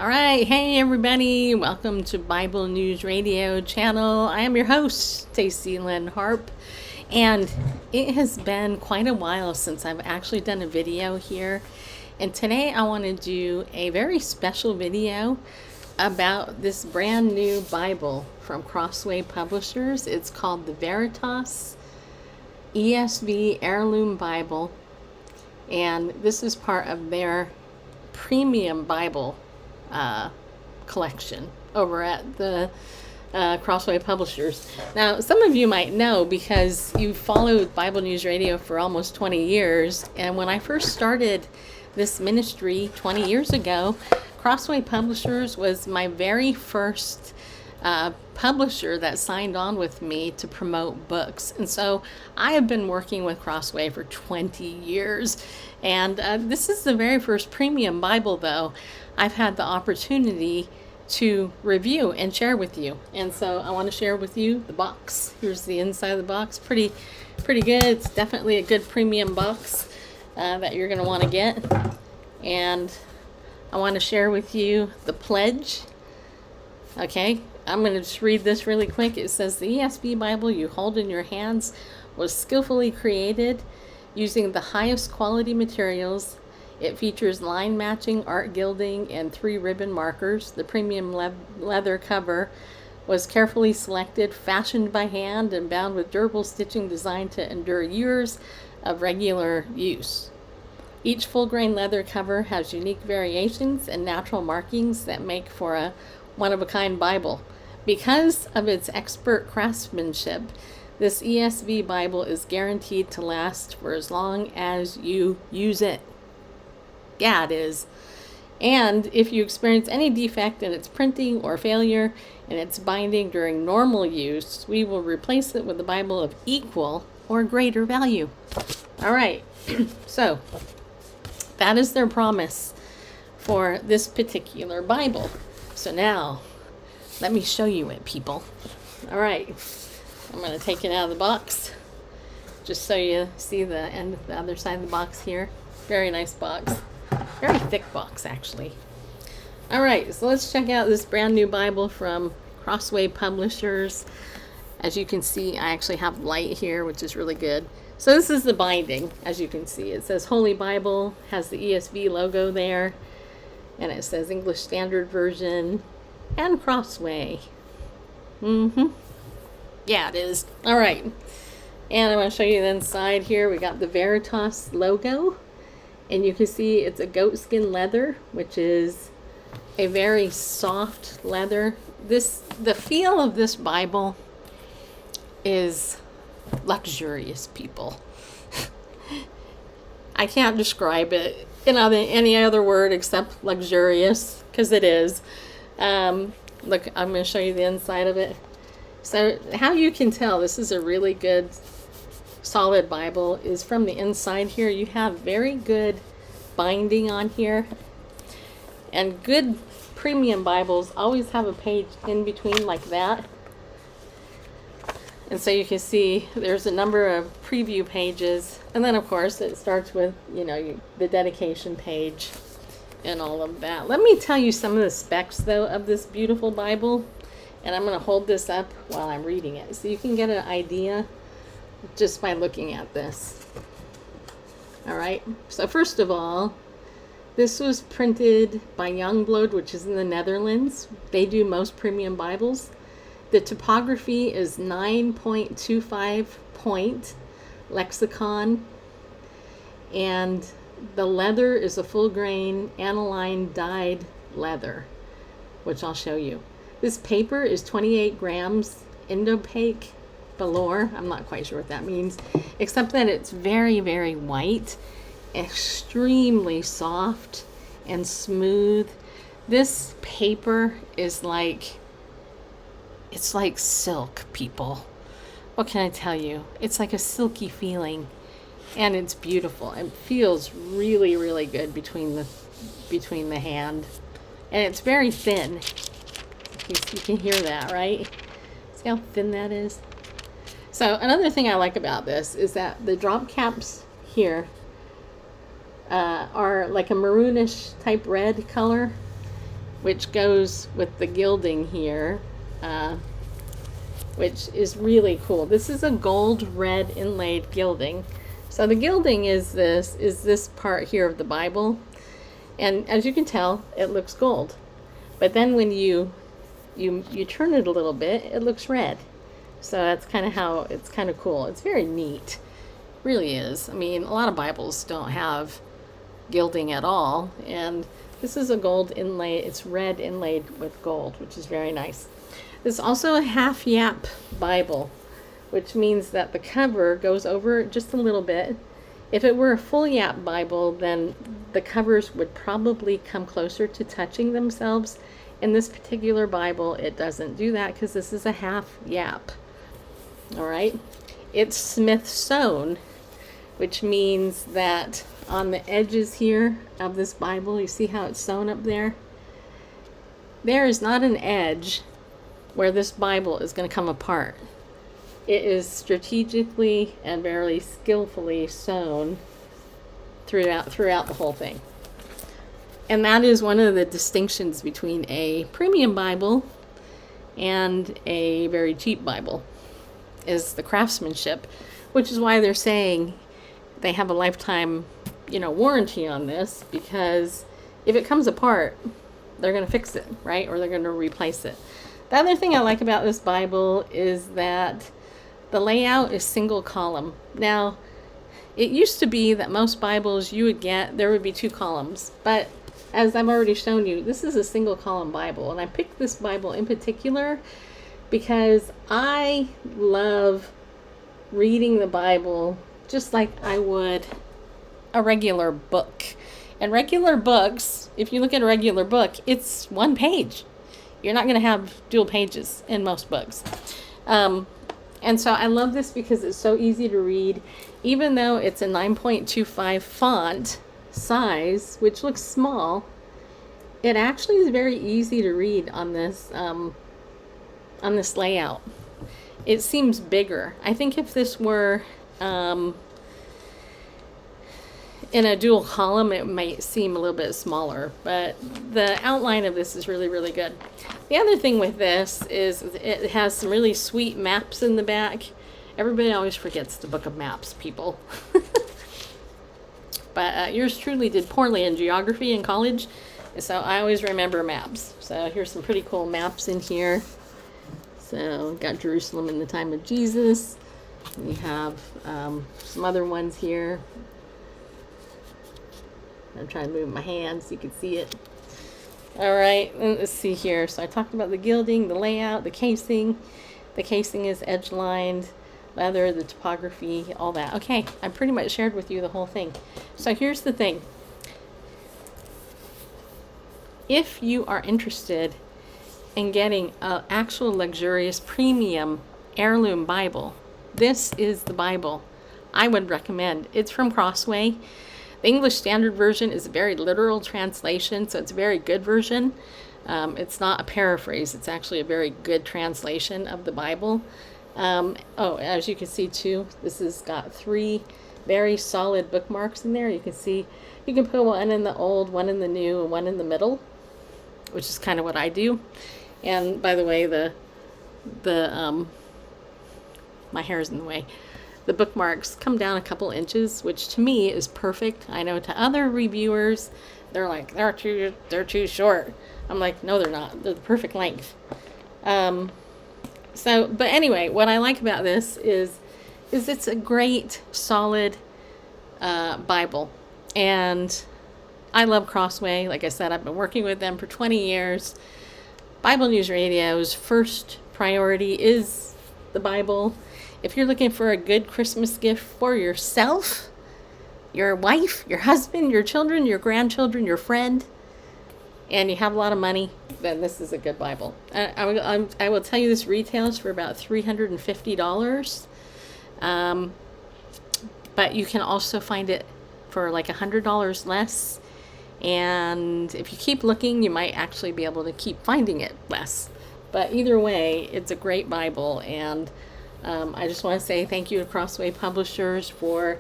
All right, hey everybody, welcome to Bible News Radio channel. I am your host, Stacy Lynn Harp, and it has been quite a while since I've actually done a video here. And today I want to do a very special video about this brand new Bible from Crossway Publishers. It's called the Veritas ESV Heirloom Bible, and this is part of their premium Bible collection over at the Crossway Publishers. Now, some of you might know because you followed Bible News Radio for almost 20 years, and when I first started this ministry 20 years ago, Crossway Publishers was my very first publisher that signed on with me to promote books. And so I have been working with Crossway for 20 years. And this is the very first premium Bible, though, I've had the opportunity to review and share with you. And so I want to share with you the box. Here's the inside of the box. Pretty good. It's definitely a good premium box that you're going to want to get. And I want to share with you the pledge. Okay, I'm going to just read this really quick. It says, the ESV Bible you hold in your hands was skillfully created using the highest quality materials. It features line matching, art gilding, and 3 ribbon markers. The premium leather cover was carefully selected, fashioned by hand, and bound with durable stitching designed to endure years of regular use. Each full-grain leather cover has unique variations and natural markings that make for a one-of-a-kind Bible. Because of its expert craftsmanship, this ESV Bible is guaranteed to last for as long as you use it. Yeah, it is. And if you experience any defect in its printing or failure in its binding during normal use, we will replace it with a Bible of equal or greater value. All right, so that is their promise for this particular Bible. So now, let me show you it, people. All right, I'm going to take it out of the box, just so you see the end of the other side of the box here. Very nice box. Very thick box, actually. All right, so let's check out this brand new Bible from Crossway Publishers. As you can see, I actually have light here, which is really good. So this is the binding, as you can see. It says Holy Bible, has the ESV logo there, and it says English Standard Version and Crossway. Yeah, it is. All right. And I'm going to show you the inside here. We got the Veritas logo. And you can see it's a goatskin leather, which is a very soft leather. The feel of this Bible is luxurious, people. I can't describe it in any other word except luxurious, because it is. Look, I'm going to show you the inside of it. So how you can tell this is a really good solid Bible is from the inside here. You have very good binding on here, and good premium Bibles always have a page in between like that. And so you can see there's a number of preview pages, and then of course it starts with the dedication page and all of that. Let me tell you some of the specs though of this beautiful Bible, and I'm going to hold this up while I'm reading it so you can get an idea just by looking at this. All right, so first of all, this was printed by Youngblood, which is in the Netherlands. They do most premium Bibles. The typography is 9.25 point lexicon, and the leather is a full grain aniline dyed leather, which I'll show you. This paper is 28 grams Indopaque velour. I'm not quite sure what that means, except that it's very, very white, extremely soft and smooth. This paper is it's like silk, people. What can I tell you? It's like a silky feeling, and it's beautiful. It feels really, really good between the hand, and it's very thin. You can hear that, right? See how thin that is? So another thing I like about this is that the drop caps here are like a maroonish type red color, which goes with the gilding here, which is really cool. This is a gold red inlaid gilding. So the gilding is this part here of the Bible, and as you can tell, it looks gold. But then when you turn it a little bit, it looks red. So that's kind of how it's kind of cool. It's very neat. Really is. I mean, a lot of Bibles don't have gilding at all, and this is a gold inlay. It's red inlaid with gold, which is very nice. This is also a half yap Bible, which means that the cover goes over just a little bit. If it were a full yap Bible, then the covers would probably come closer to touching themselves. In this particular Bible, it doesn't do that because this is a half yap. All right. It's Smith sewn, which means that on the edges here of this Bible, you see how it's sewn up there? There is not an edge where this Bible is going to come apart. It is strategically and very skillfully sewn throughout the whole thing. And that is one of the distinctions between a premium Bible and a very cheap Bible, is the craftsmanship, which is why they're saying they have a lifetime, warranty on this, because if it comes apart, they're going to fix it, right? Or they're going to replace it. The other thing I like about this Bible is that the layout is single column. Now, it used to be that most Bibles there would be 2 columns, but as I've already shown you, this is a single column Bible, and I picked this Bible in particular because I love reading the Bible just like I would a regular book. And regular books, if you look at a regular book, it's 1 page. You're not going to have dual pages in most books. And so I love this because it's so easy to read. Even though it's a 9.25 font size, which looks small, it actually is very easy to read on this layout. It seems bigger. I think if this were in a dual column, it might seem a little bit smaller, but the outline of this is really, really good. The other thing with this is it has some really sweet maps in the back. Everybody always forgets the book of maps, people. But yours truly did poorly in geography in college, so I always remember maps. So here's some pretty cool maps in here. So got Jerusalem in the time of Jesus. We have some other ones here. I'm trying to move my hand so you can see it. All right, let's see here. So I talked about the gilding, the layout, the casing. The casing is edge-lined, leather, the typography, all that. Okay, I pretty much shared with you the whole thing. So here's the thing. If you are interested in getting an actual luxurious premium heirloom Bible, this is the Bible I would recommend. It's from Crossway. The English Standard Version is a very literal translation, so it's a very good version. It's not a paraphrase. It's actually a very good translation of the Bible. As you can see too, this has got 3 very solid bookmarks in there. You can see you can put one in the old, one in the new, and one in the middle, which is kind of what I do. And by the way, my hair's in the way. The bookmarks come down a couple inches, which to me is perfect. I know to other reviewers, they're like, they're too short. I'm like, no, they're not. They're the perfect length. But anyway, what I like about this is it's a great, solid Bible. And I love Crossway. Like I said, I've been working with them for 20 years. Bible News Radio's first priority is the Bible. If you're looking for a good Christmas gift for yourself, your wife, your husband, your children, your grandchildren, your friend, and you have a lot of money, then this is a good Bible. I will tell you this retails for about $350. But you can also find it for like $100 less. And if you keep looking, you might actually be able to keep finding it less. But either way, it's a great Bible, and I just want to say thank you to Crossway Publishers for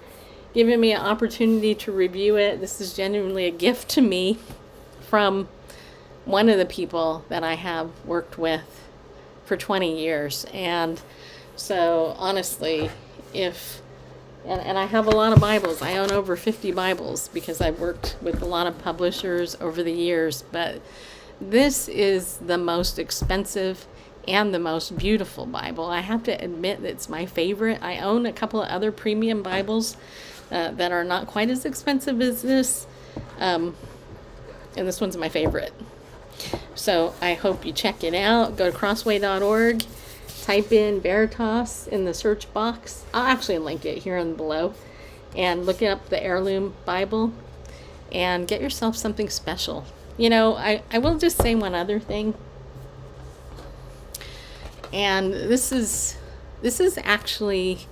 giving me an opportunity to review it. This is genuinely a gift to me from one of the people that I have worked with for 20 years. And so honestly, and I have a lot of Bibles. I own over 50 Bibles because I've worked with a lot of publishers over the years. But this is the most expensive and the most beautiful Bible. I have to admit that it's my favorite. I own a couple of other premium Bibles that are not quite as expensive as this. And this one's my favorite. So I hope you check it out. Go to crossway.org. Type in Veritas in the search box. I'll actually link it here and below. And look up the Heirloom Bible and get yourself something special. You know, I will just say one other thing. And this is actually,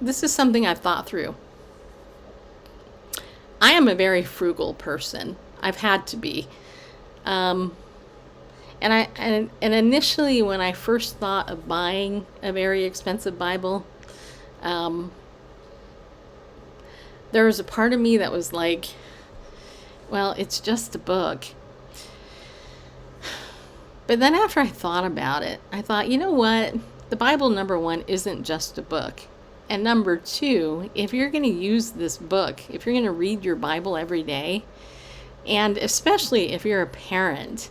this is something I've thought through. I am a very frugal person. I've had to be. And initially, when I first thought of buying a very expensive Bible, there was a part of me that was like, well, it's just a book. But then after I thought about it, I thought, you know what? The Bible, number one, isn't just a book. And number two, if you're going to use this book, if you're going to read your Bible every day, and especially if you're a parent,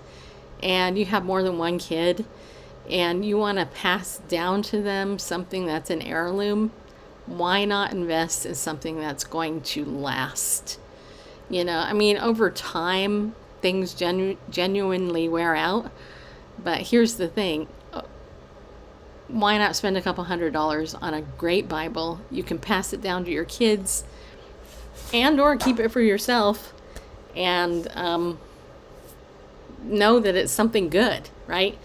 and you have more than one kid, and you want to pass down to them something that's an heirloom, why not invest in something that's going to last? You know, I mean, over time, things genuinely wear out. But here's the thing. Why not spend a couple $100s on a great Bible? You can pass it down to your kids and or keep it for yourself and know that it's something good, right?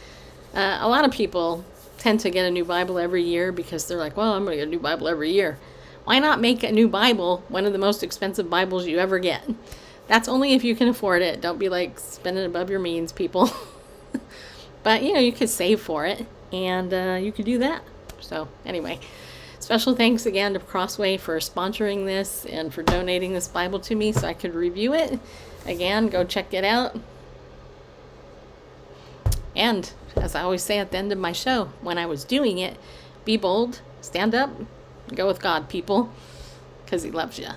A lot of people tend to get a new Bible every year because they're like, well, I'm going to get a new Bible every year. Why not make a new Bible one of the most expensive Bibles you ever get? That's only if you can afford it. Don't be like spending above your means, people. But, you know, you could save for it, and you could do that. So, anyway, special thanks again to Crossway for sponsoring this and for donating this Bible to me so I could review it. Again, go check it out. And, as I always say at the end of my show, when I was doing it, be bold, stand up, go with God, people, because He loves you.